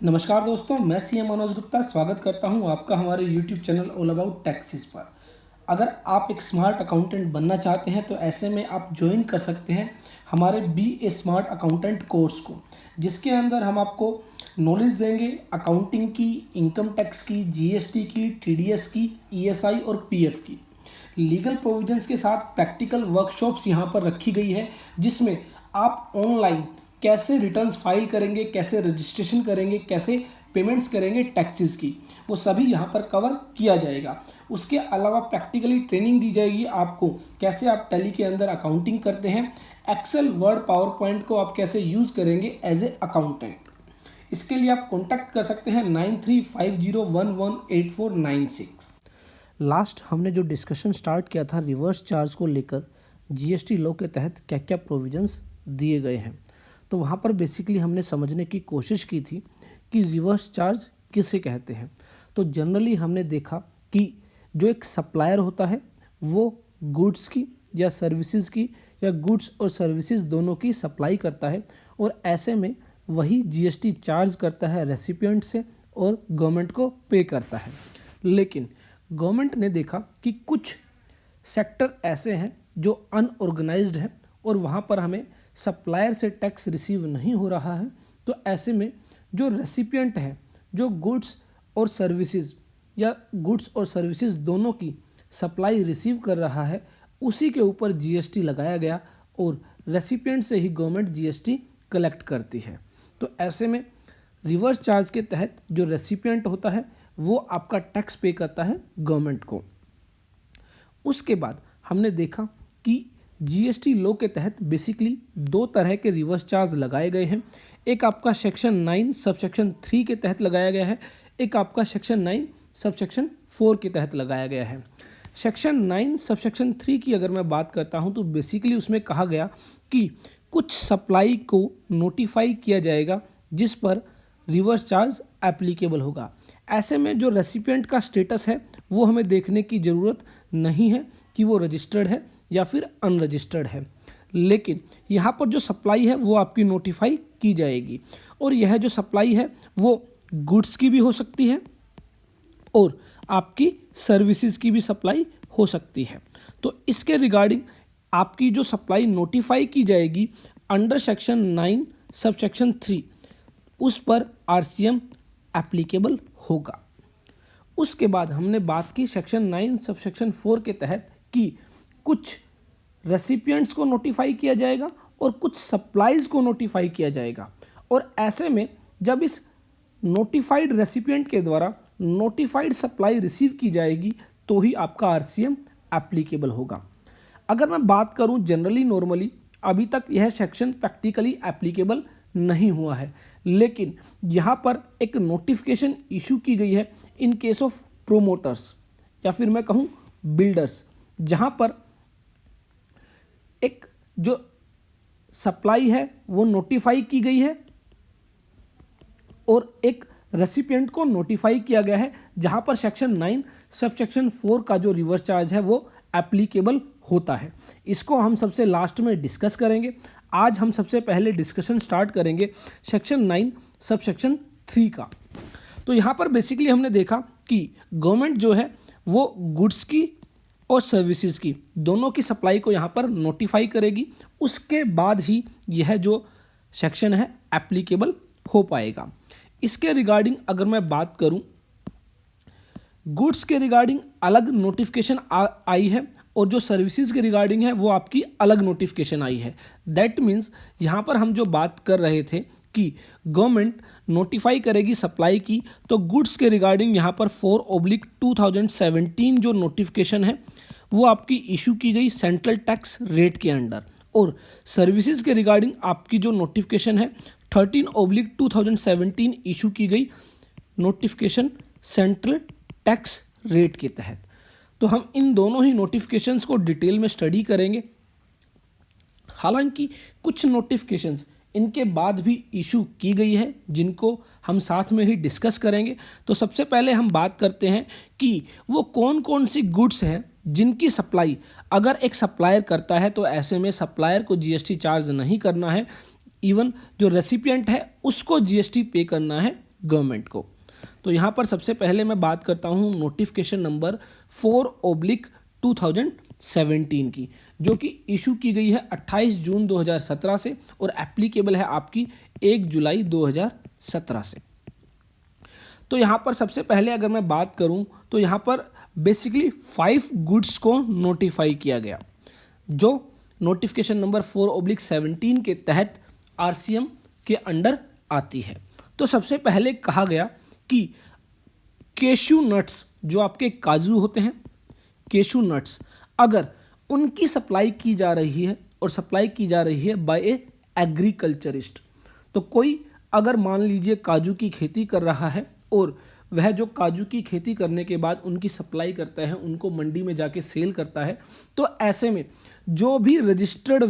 नमस्कार दोस्तों, मैं सीएम मनोज गुप्ता स्वागत करता हूं आपका हमारे YouTube channel all about taxes पर। अगर आप एक स्मार्ट अकाउंटेंट बनना चाहते हैं तो ऐसे में आप ज्वाइन कर सकते हैं हमारे बी ए स्मार्ट अकाउंटेंट कोर्स को, जिसके अंदर हम आपको नॉलेज देंगे अकाउंटिंग की, इनकम टैक्स की, जीएसटी की, टीडीएस की, ईएसआई और पीएफ की। लीगल प्रोविजंस के साथ प्रैक्टिकल वर्कशॉप्स यहाँ पर रखी गई है, जिसमें आप ऑनलाइन कैसे रिटर्न्स फाइल करेंगे, कैसे रजिस्ट्रेशन करेंगे, कैसे पेमेंट्स करेंगे टैक्सेस की, वो सभी यहाँ पर कवर किया जाएगा। उसके अलावा प्रैक्टिकली ट्रेनिंग दी जाएगी आपको, कैसे आप टैली के अंदर अकाउंटिंग करते हैं, एक्सेल, वर्ड, पावर पॉइंट को आप कैसे यूज़ करेंगे एज ए अकाउंटेंट। इसके लिए आप कॉन्टैक्ट कर सकते हैं 9350118496। लास्ट हमने जो डिस्कशन स्टार्ट किया था रिवर्स चार्ज को लेकर, जीएसटी लॉ के तहत क्या क्या प्रोविजंस दिए गए हैं, तो वहाँ पर बेसिकली हमने समझने की कोशिश की थी कि रिवर्स चार्ज किसे कहते हैं। तो जनरली हमने देखा कि जो एक सप्लायर होता है वो गुड्स की या सर्विसेज की या गुड्स और सर्विसेज दोनों की सप्लाई करता है, और ऐसे में वही जीएसटी चार्ज करता है रेसिपिएंट से और गवर्नमेंट को पे करता है। लेकिन गवर्नमेंट ने देखा कि कुछ सेक्टर ऐसे हैं जो अनऑर्गेनाइज्ड है और वहाँ पर हमें सप्लायर से टैक्स रिसीव नहीं हो रहा है, तो ऐसे में जो रेसिपिएंट है, जो गुड्स और सर्विसेज या गुड्स और सर्विसेज दोनों की सप्लाई रिसीव कर रहा है, उसी के ऊपर जीएसटी लगाया गया और रेसिपिएंट से ही गवर्नमेंट जीएसटी कलेक्ट करती है। तो ऐसे में रिवर्स चार्ज के तहत जो रेसिपिएंट होता है वो आपका टैक्स पे करता है गवर्नमेंट को। उसके बाद हमने देखा कि जीएसटी लॉ के तहत बेसिकली दो तरह के रिवर्स चार्ज लगाए गए हैं। एक आपका सेक्शन 9 सबसेक्शन 3 के तहत लगाया गया है, एक आपका सेक्शन 9 सबसेक्शन 4 के तहत लगाया गया है। सेक्शन 9 सबसेक्शन 3 की अगर मैं बात करता हूं तो बेसिकली उसमें कहा गया कि कुछ सप्लाई को नोटिफाई किया जाएगा जिस पर रिवर्स चार्ज एप्लीकेबल होगा। ऐसे में जो रेसिपिएंट का स्टेटस है वो हमें देखने की ज़रूरत नहीं है कि वो रजिस्टर्ड है या फिर अनरजिस्टर्ड है, लेकिन यहाँ पर जो सप्लाई है वो आपकी नोटिफाई की जाएगी, और यह जो सप्लाई है वो गुड्स की भी हो सकती है और आपकी सर्विसेज की भी सप्लाई हो सकती है। तो इसके रिगार्डिंग आपकी जो सप्लाई नोटिफाई की जाएगी अंडर सेक्शन 9 सब सेक्शन 3, उस पर आरसीएम एप्लीकेबल होगा। उसके बाद हमने बात की सेक्शन 9 सब सेक्शन 4 के तहत कि कुछ रेसिपिएंट्स को नोटिफाई किया जाएगा और कुछ सप्लाईज को नोटिफाई किया जाएगा, और ऐसे में जब इस नोटिफाइड रेसिपिएंट के द्वारा नोटिफाइड सप्लाई रिसीव की जाएगी तो ही आपका आरसीएम एप्लीकेबल होगा। अगर मैं बात करूं जनरली नॉर्मली अभी तक यह सेक्शन प्रैक्टिकली एप्लीकेबल नहीं हुआ है, लेकिन यहाँ पर एक नोटिफिकेशन इशू की गई है इन केस ऑफ प्रोमोटर्स या फिर मैं कहूँ बिल्डर्स, जहाँ पर एक जो सप्लाई है वो नोटिफाई की गई है और एक रेसिपिएंट को नोटिफाई किया गया है, जहां पर सेक्शन 9 सब सेक्शन 4 का जो रिवर्स चार्ज है वो एप्लीकेबल होता है। इसको हम सबसे लास्ट में डिस्कस करेंगे। आज हम सबसे पहले डिस्कशन स्टार्ट करेंगे सेक्शन 9 सब सेक्शन 3 का। तो यहाँ पर बेसिकली हमने देखा कि गवर्नमेंट जो है वो गुड्स की और सर्विसेज की दोनों की सप्लाई को यहाँ पर नोटिफाई करेगी, उसके बाद ही यह जो सेक्शन है एप्लीकेबल हो पाएगा। इसके रिगार्डिंग अगर मैं बात करूं, गुड्स के रिगार्डिंग अलग नोटिफिकेशन आई है और जो सर्विसेज के रिगार्डिंग है वो आपकी अलग नोटिफिकेशन आई है। दैट मीन्स यहाँ पर हम जो बात कर रहे थे कि गवर्नमेंट नोटिफाई करेगी सप्लाई की, तो गुड्स के रिगार्डिंग यहाँ पर 4/2017 जो नोटिफिकेशन है वो आपकी इशू की गई सेंट्रल टैक्स रेट के अंडर, और सर्विसेज के रिगार्डिंग आपकी जो नोटिफिकेशन है 13/2017 इशू की गई नोटिफिकेशन सेंट्रल टैक्स रेट के तहत। तो हम इन दोनों ही नोटिफिकेशंस को डिटेल में स्टडी करेंगे। हालांकि कुछ नोटिफिकेशंस इनके बाद भी इशू की गई है जिनको हम साथ में ही डिस्कस करेंगे। तो सबसे पहले हम बात करते हैं कि वो कौन कौन सी गुड्स हैं जिनकी सप्लाई अगर एक सप्लायर करता है तो ऐसे में सप्लायर को जीएसटी चार्ज नहीं करना है, इवन जो रेसिपिएंट है उसको जीएसटी पे करना है गवर्नमेंट को। तो यहाँ पर सबसे पहले मैं बात करता हूँ नोटिफिकेशन नंबर 4/2017 की, जो कि इशू की गई है 28 जून 2017 से और एप्लीकेबल है आपकी 1 जुलाई 2017 से। तो यहाँ पर सबसे पहले अगर मैं बात करूँ तो यहाँ पर बेसिकली 5 गुड्स को नोटिफाई किया गया, जो नोटिफिकेशन नंबर 4/17 के तहत आरसीएम के अंडर आती है। तो सबसे पहले कहा गया कि केशू नट्स, जो आपके काजू होते हैं, केशू नट्स, अगर उनकी सप्लाई की जा रही है और सप्लाई की जा रही है बाय ए एग्रीकल्चरिस्ट, तो कोई अगर मान लीजिए काजू की खेती कर रहा है और वह जो काजू की खेती करने के बाद उनकी सप्लाई करता है, उनको मंडी में जाके सेल करता है, तो ऐसे में जो भी रजिस्टर्ड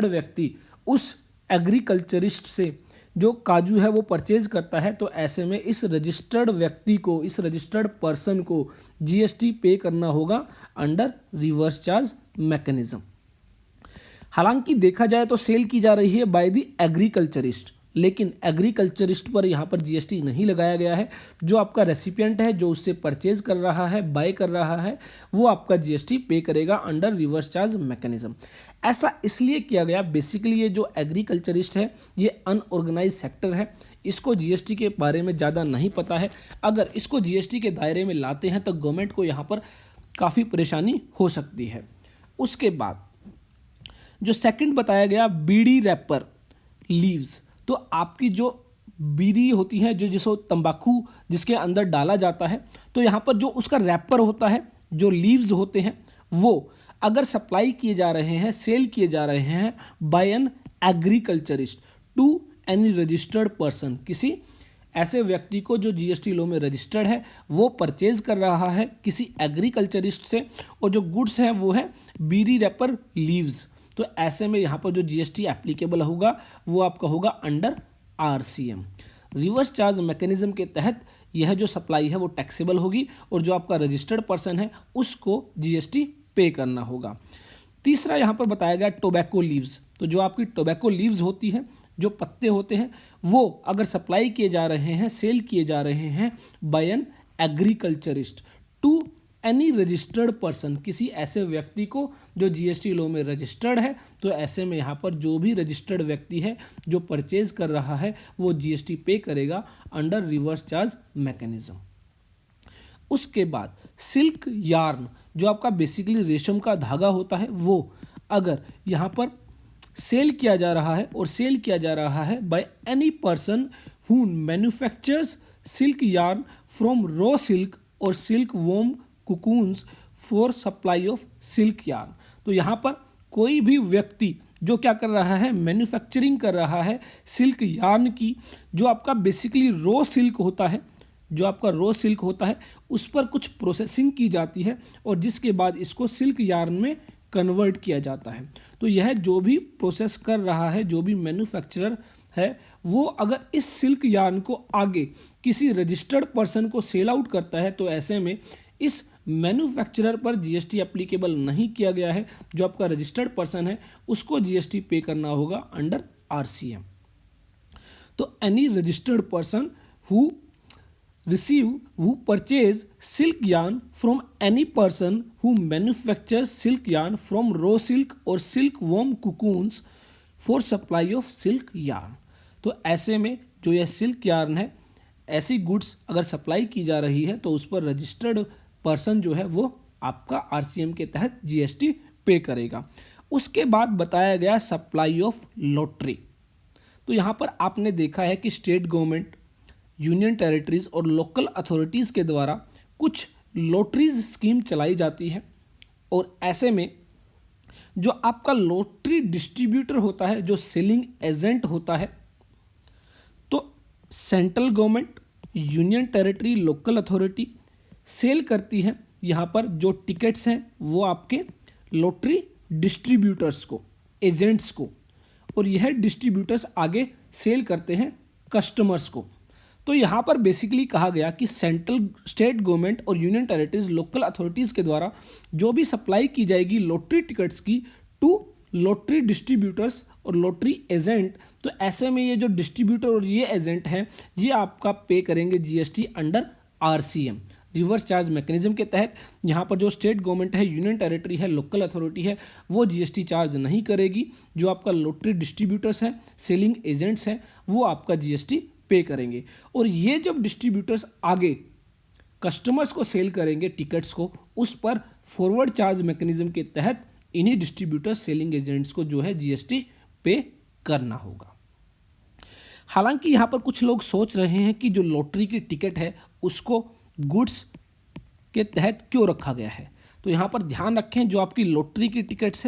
व्यक्ति उस एग्रीकल्चरिस्ट से जो काजू है वो परचेज करता है, तो ऐसे में इस रजिस्टर्ड व्यक्ति को, इस रजिस्टर्ड पर्सन को जीएसटी पे करना होगा अंडर रिवर्स चार्ज मैकेनिज्म। हालांकि देखा जाए तो सेल की जा रही है बाय द एग्रीकल्चरिस्ट, लेकिन एग्रीकल्चरिस्ट पर यहाँ पर जीएसटी नहीं लगाया गया है। जो आपका रेसिपिएंट है, जो उससे परचेज कर रहा है, बाय कर रहा है, वो आपका जीएसटी पे करेगा अंडर रिवर्स चार्ज मैकेनिज्म। ऐसा इसलिए किया गया, बेसिकली ये जो एग्रीकल्चरिस्ट है ये अनऑर्गेनाइज सेक्टर है, इसको जीएसटी के बारे में ज़्यादा नहीं पता है। अगर इसको जीएसटी के दायरे में लाते हैं तो गवर्नमेंट को यहाँ पर काफ़ी परेशानी हो सकती है। उसके बाद जो सेकंड बताया गया, बीड़ी रैपर लीव्स, तो आपकी जो बीड़ी होती है, जो जिसको तंबाकू जिसके अंदर डाला जाता है, तो यहाँ पर जो उसका रैपर होता है, जो लीव्स होते हैं, वो अगर सप्लाई किए जा रहे हैं, सेल किए जा रहे हैं by an agriculturist to any registered person, किसी ऐसे व्यक्ति को जो जीएसटी लॉ में रजिस्टर्ड है, वो परचेज कर रहा है किसी एग्रीकल्चरिस्ट से, और जो गुड्स है वो है बीड़ी रैपर लीव्स, तो ऐसे में यहाँ पर जो जीएसटी एप्लीकेबल होगा वो आपका होगा under RCM. Reverse charge mechanism के तहत यह जो सप्लाई है वो टैक्सेबल होगी और जो आपका रजिस्टर्ड पर्सन है उसको जीएसटी पे करना होगा। तीसरा यहाँ पर बताया गया टोबैको लीव्स, तो जो आपकी टोबैको लीव्स होती हैं, जो पत्ते होते हैं, वो अगर सप्लाई किए जा रहे हैं, सेल किए जा रहे हैं by an agriculturist to any registered person, किसी ऐसे व्यक्ति को जो जीएसटी लॉ में रजिस्टर्ड है, तो ऐसे में यहाँ पर जो भी रजिस्टर्ड व्यक्ति है जो परचेज कर रहा है वो जीएसटी पे करेगा अंडर रिवर्स चार्ज मैकेनिज्म। उसके बाद सिल्क यार्न, जो आपका बेसिकली रेशम का धागा होता है, वो अगर यहाँ पर सेल किया जा रहा है और सेल किया जा रहा है by any person who manufactures silk yarn from raw silk और silk worm cocoons for supply of silk yarn, तो यहाँ पर कोई भी व्यक्ति जो क्या कर रहा है, मैन्युफैक्चरिंग कर रहा है सिल्क यार्न की, जो आपका बेसिकली रॉ सिल्क होता है, जो आपका रॉ सिल्क होता है उस पर कुछ प्रोसेसिंग की जाती है और जिसके बाद इसको सिल्क यार्न में कन्वर्ट किया जाता है। तो यह जो भी प्रोसेस कर रहा है, जो भी मैन्युफैक्चरर है, वो अगर इस सिल्क यार्न को आगे किसी रजिस्टर्ड पर्सन को सेल आउट करता है, तो ऐसे में इस मैन्युफैक्चरर पर जीएसटी एप्लीकेबल नहीं किया गया है, जो आपका रजिस्टर्ड पर्सन है उसको जीएसटी पे करना होगा अंडर आरसीएम। तो any registered person who purchase silk yarn from any person who manufacture silk yarn from raw silk और silk worm cocoons for supply of silk yarn, तो ऐसे में जो यह सिल्क यार्न है, ऐसी गुड्स अगर सप्लाई की जा रही है तो उस पर रजिस्टर्ड पर्सन जो है वो आपका आरसीएम के तहत जीएसटी पे करेगा। उसके बाद बताया गया सप्लाई ऑफ लॉटरी, तो यहाँ पर आपने देखा है कि स्टेट गवर्नमेंट, यूनियन टेरिटरीज और लोकल अथॉरिटीज़ के द्वारा कुछ लॉटरीज स्कीम चलाई जाती है, और ऐसे में जो आपका लॉटरी डिस्ट्रीब्यूटर होता है, जो सेलिंग एजेंट होता है, तो central government, union territory, local authority sell करती है यहाँ पर जो टिकट्स हैं वो आपके लॉटरी डिस्ट्रीब्यूटर्स को, एजेंट्स को, और यह डिस्ट्रीब्यूटर्स आगे सेल करते हैं कस्टमर्स को। तो यहाँ पर बेसिकली कहा गया कि सेंट्रल, स्टेट गवर्नमेंट और यूनियन टेरिटरीज, लोकल अथॉरिटीज़ के द्वारा जो भी सप्लाई की जाएगी लॉटरी टिकट्स की टू लॉटरी डिस्ट्रीब्यूटर्स और लॉटरी एजेंट, तो ऐसे में ये जो डिस्ट्रीब्यूटर और ये एजेंट हैं ये आपका पे करेंगे GST under RCM, reverse charge mechanism के तहत। यहाँ पर जो स्टेट गवर्नमेंट है, यूनियन टेरिटरी है, लोकल अथॉरिटी है, वो जीएसटी चार्ज नहीं करेगी। जो आपका लॉटरी डिस्ट्रीब्यूटर्स हैं, सेलिंग एजेंट्स हैं, वो आपका जीएसटी पे करेंगे। और ये जब डिस्ट्रीब्यूटर्स आगे कस्टमर्स को सेल करेंगे टिकट्स को, उस पर फॉरवर्ड चार्ज मैकेनिज्म के तहत इन्हीं डिस्ट्रीब्यूटर सेलिंग एजेंट्स को जो है जीएसटी पे करना होगा। हालांकि यहाँ पर कुछ लोग सोच रहे हैं कि जो लॉटरी की टिकट है उसको गुड्स के तहत क्यों रखा गया है। तो यहाँ पर ध्यान रखें, जो आपकी लॉटरी की टिकट्स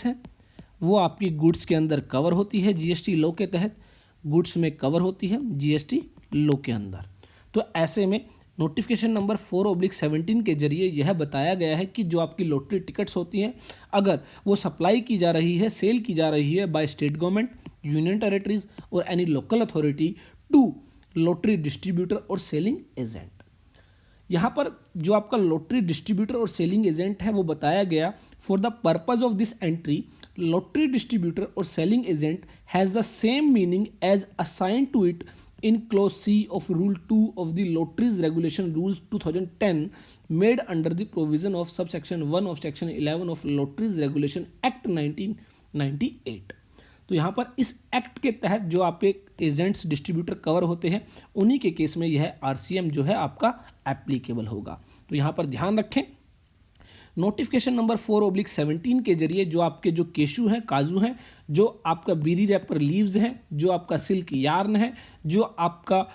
हैं वो आपकी गुड्स के अंदर कवर होती है जीएसटी लॉ के तहत, गुड्स में कवर होती है जीएसटी लॉ के अंदर। तो ऐसे में नोटिफिकेशन नंबर 4/17 के जरिए यह बताया गया है कि जो आपकी लॉटरी टिकट्स होती हैं, अगर वो सप्लाई की जा रही है, सेल की जा रही है by state government, union territories और any local authority to lottery distributor और सेलिंग एजेंट। यहाँ पर जो आपका लॉटरी डिस्ट्रीब्यूटर और सेलिंग एजेंट है वो बताया गया, for the purpose of this entry lottery distributor और selling agent has the same meaning as assign to it in clause C of rule 2 of the lotteries regulation rules 2010 made under the provision of subsection 1 of section 11 of lotteries regulation act 1998। तो यहाँ पर इस act के तहत जो आपके agents distributor cover होते हैं उन्हीं के केस में यह आरसीएम जो है आपका एप्लीकेबल होगा। तो यहाँ पर ध्यान रखें, नोटिफिकेशन नंबर 4/17 के जरिए जो आपके जो केशू हैं, काजू हैं, जो आपका बीरी रैपर लीव्स हैं, जो आपका सिल्क यार्न है, जो आपका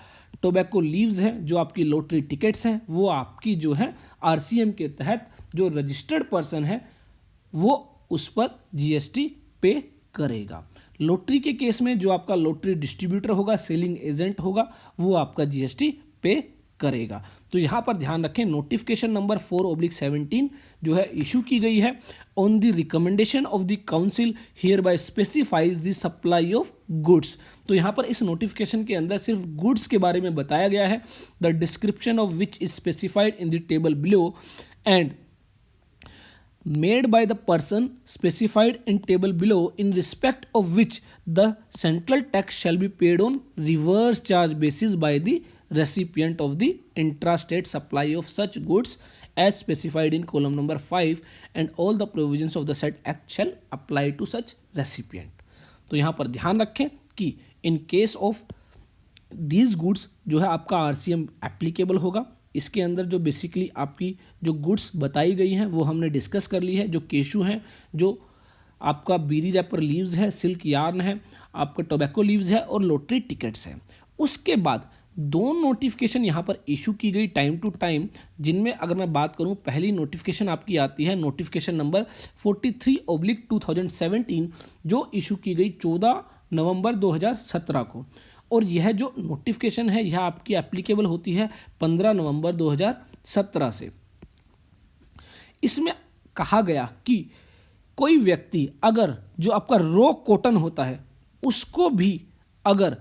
टोबैको लीव्स हैं, जो आपकी लॉटरी टिकट्स हैं, वो आपकी जो है आरसीएम के तहत जो रजिस्टर्ड पर्सन है वो उस पर जीएसटी पे करेगा। लॉटरी के केस में जो आपका लॉटरी डिस्ट्रीब्यूटर होगा, सेलिंग एजेंट होगा, वो आपका जीएसटी पे करेगा। तो यहाँ पर ध्यान रखें, नोटिफिकेशन नंबर 4/17 जो है इशू की गई है on the recommendation of the council here bye specifies the supply of goods. तो यहाँ पर इस नोटिफिकेशन के अंदर सिर्फ गुड्स के बारे में बताया गया है, the description of which is specified in the table below and made by the person specified in table below in respect of which the central tax shall be paid on reverse charge basis by the recipient of the intrastate supply of such goods as specified in column number 5 and all the provisions of the said act shall apply to such recipient। तो यहाँ पर ध्यान रखें कि in case of these goods जो है आपका RCM applicable होगा। इसके अंदर जो बेसिकली आपकी जो गुड्स बताई गई हैं वो हमने डिस्कस कर ली है, जो केशू हैं, जो आपका बीरी रैपर लीव्स है, सिल्क यार्न है, आपका टोबैको लीव्स है और लॉटरी टिकट्स हैं। उसके बाद दो नोटिफिकेशन यहाँ पर इशू की गई टाइम टू टाइम, जिनमें अगर मैं बात करूँ, पहली नोटिफिकेशन आपकी आती है नोटिफिकेशन नंबर 43/2017 जो इशू की गई 14 नवंबर 2017 को, और यह जो नोटिफिकेशन है यह आपकी एप्लीकेबल होती है 15 नवंबर 2017 से। इसमें कहा गया कि कोई व्यक्ति अगर जो आपका रॉ कॉटन होता है उसको भी अगर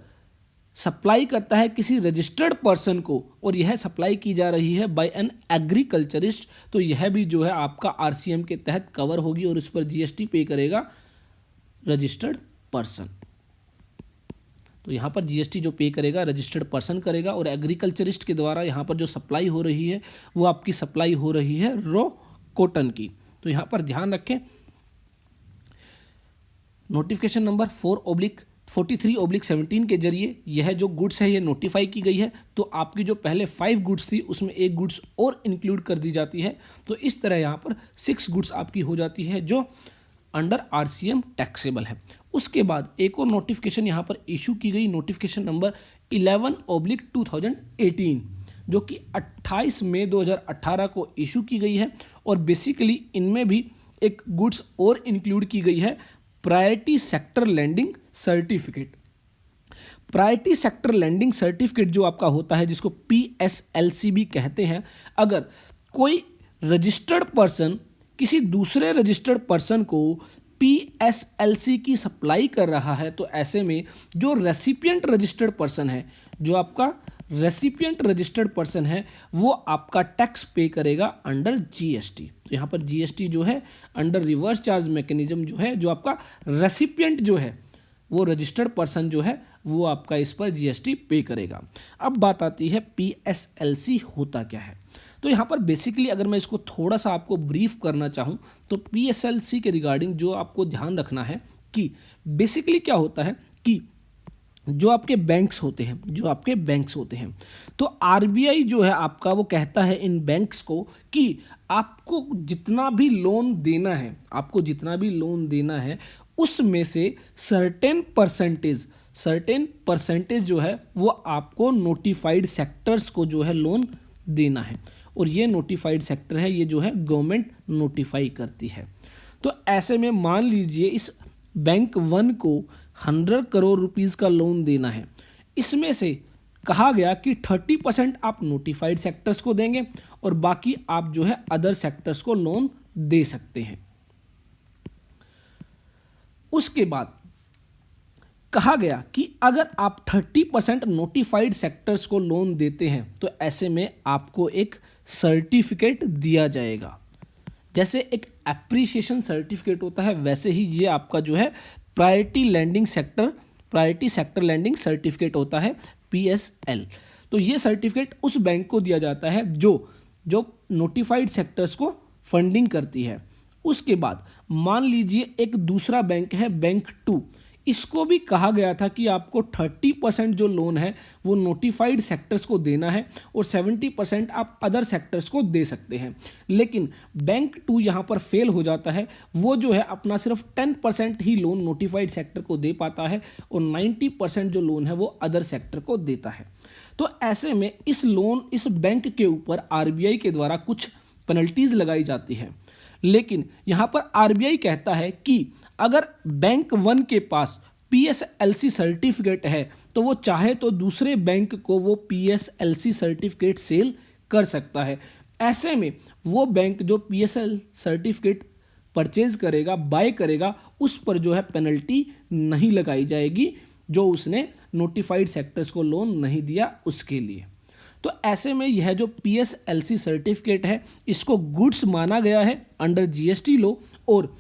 सप्लाई करता है किसी रजिस्टर्ड पर्सन को और यह सप्लाई की जा रही है बाय एन एग्रीकल्चरिस्ट, तो यह भी जो है आपका आरसीएम के तहत कवर होगी और इस पर जीएसटी पे करेगा रजिस्टर्ड पर्सन। तो यहाँ पर जीएसटी जो पे करेगा रजिस्टर्ड पर्सन करेगा, और एग्रीकल्चरिस्ट के द्वारा यहाँ पर जो सप्लाई हो रही है वो आपकी सप्लाई हो रही है रॉ कॉटन की। तो यहाँ पर ध्यान रखें, नोटिफिकेशन नंबर 43/17 के जरिए यह जो गुड्स है ये नोटिफाई की गई है। तो आपकी जो पहले 5 गुड्स थी उसमें एक गुड्स और इंक्लूड कर दी जाती है, तो इस तरह यहाँ पर 6 गुड्स आपकी हो जाती है जो अंडर आरसीएम टैक्सेबल है। उसके बाद एक और नोटिफिकेशन यहाँ पर इशू की गई, नोटिफिकेशन नंबर 11/2018 जो कि 28 मई 2018 को इशू की गई है, और बेसिकली इनमें भी एक गुड्स और इंक्लूड की गई है, priority sector lending certificate. Priority sector lending certificate जो आपका होता है, जिसको PSLC भी कहते हैं, अगर कोई रजिस्टर्ड पर्सन किसी दूसरे रजिस्टर्ड पर्सन को PSLC की सप्लाई कर रहा है, तो ऐसे में जो रेसिपिएंट रजिस्टर्ड पर्सन है, जो आपका रेसिपिएंट रजिस्टर्ड पर्सन है, वो आपका टैक्स पे करेगा अंडर जीएसटी। तो यहाँ पर जीएसटी जो है अंडर रिवर्स चार्ज मैकेनिज्म जो है, जो आपका रेसिपिएंट जो है वो रजिस्टर्ड पर्सन जो है वो आपका इस पर जीएसटी पे करेगा। अब बात आती है पीएसएलसी होता क्या है। तो यहाँ पर बेसिकली अगर मैं इसको थोड़ा सा आपको ब्रीफ करना चाहूँ तो पीएसएलसी के रिगार्डिंग जो आपको ध्यान रखना है कि बेसिकली क्या होता है कि जो आपके बैंक्स होते हैं तो आरबीआई जो है आपका वो कहता है इन बैंक्स को कि आपको जितना भी लोन देना है उसमें से सर्टेन परसेंटेज जो है वो आपको नोटिफाइड सेक्टर्स को जो है लोन देना है, और ये नोटिफाइड सेक्टर है ये जो है गवर्नमेंट नोटिफाई करती है। तो ऐसे में मान लीजिए इस बैंक 1 को 100 करोड़ रुपीस का लोन देना है, इसमें से कहा गया कि 30% आप नोटिफाइड सेक्टर्स को देंगे और बाकी आप जो है अदर सेक्टर्स को लोन दे सकते हैं। उसके बाद कहा गया कि अगर आप 30% नोटिफाइड सेक्टर्स को लोन देते हैं तो ऐसे में आपको एक सर्टिफिकेट दिया जाएगा। जैसे एक एप्रिसिएशन सर्टिफिकेट होता है वैसे ही ये आपका जो है प्रायोरिटी सेक्टर लैंडिंग सर्टिफिकेट होता है पीएसएल। तो ये सर्टिफिकेट उस बैंक को दिया जाता है जो नोटिफाइड सेक्टर्स को फंडिंग करती है। उसके बाद मान लीजिए एक दूसरा बैंक है बैंक 2, इसको भी कहा गया था कि आपको 30% जो लोन है वो नोटिफाइड सेक्टर्स को देना है और 70% आप अदर सेक्टर्स को दे सकते हैं। लेकिन बैंक 2 यहाँ पर फेल हो जाता है, वो जो है अपना सिर्फ 10% ही लोन नोटिफाइड सेक्टर को दे पाता है और 90% जो लोन है वो अदर सेक्टर को देता है। तो ऐसे में इस बैंक के ऊपर आरबीआई के द्वारा कुछ पेनल्टीज लगाई जाती है। लेकिन यहाँ पर आरबीआई कहता है कि अगर बैंक 1 के पास पीएसएलसी सर्टिफिकेट है तो वो चाहे तो दूसरे बैंक को वो पीएसएलसी सर्टिफिकेट सेल कर सकता है। ऐसे में वो बैंक जो पीएसएल सर्टिफिकेट परचेज करेगा, बाय करेगा, उस पर जो है पेनल्टी नहीं लगाई जाएगी जो उसने नोटिफाइड सेक्टर्स को लोन नहीं दिया उसके लिए। तो ऐसे में यह जो पीएसएलसी सर्टिफिकेट है इसको गुड्स माना गया है अंडर जीएसटी लॉ, और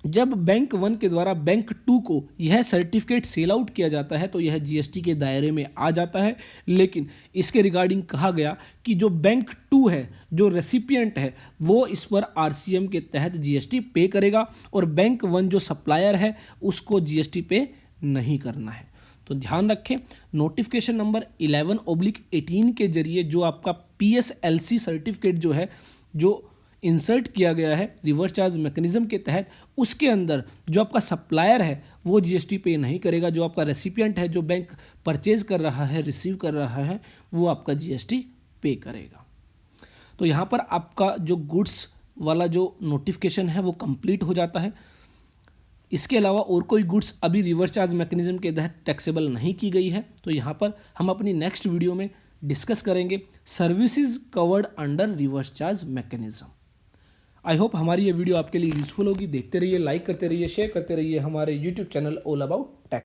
जब बैंक 1 के द्वारा बैंक 2 को यह सर्टिफिकेट सेल आउट किया जाता है तो यह जीएसटी के दायरे में आ जाता है। लेकिन इसके रिगार्डिंग कहा गया कि जो बैंक 2 है, जो रेसिपिएंट है, वो इस पर आरसीएम के तहत जीएसटी पे करेगा और बैंक 1 जो सप्लायर है उसको जीएसटी पे नहीं करना है। तो ध्यान रखें, नोटिफिकेशन नंबर 11/18 के जरिए जो आपका पीएसएलसी सर्टिफिकेट जो है जो इंसर्ट किया गया है रिवर्स चार्ज मैकेनिज्म के तहत, उसके अंदर जो आपका सप्लायर है वो जीएसटी पे नहीं करेगा, जो आपका रेसिपिएंट है, जो बैंक परचेज कर रहा है, रिसीव कर रहा है, वो आपका जीएसटी पे करेगा। तो यहाँ पर आपका जो गुड्स वाला जो नोटिफिकेशन है वो कंप्लीट हो जाता है। इसके अलावा और कोई गुड्स अभी रिवर्स चार्ज मैकेनिज्म के तहत टैक्सेबल नहीं की गई है। तो यहाँ पर हम अपनी नेक्स्ट वीडियो में डिस्कस करेंगे services covered under reverse charge mechanism. I hope हमारी ये वीडियो आपके लिए यूजफुल होगी। देखते रहिए, लाइक करते रहिए, शेयर करते रहिए हमारे YouTube channel all about tech.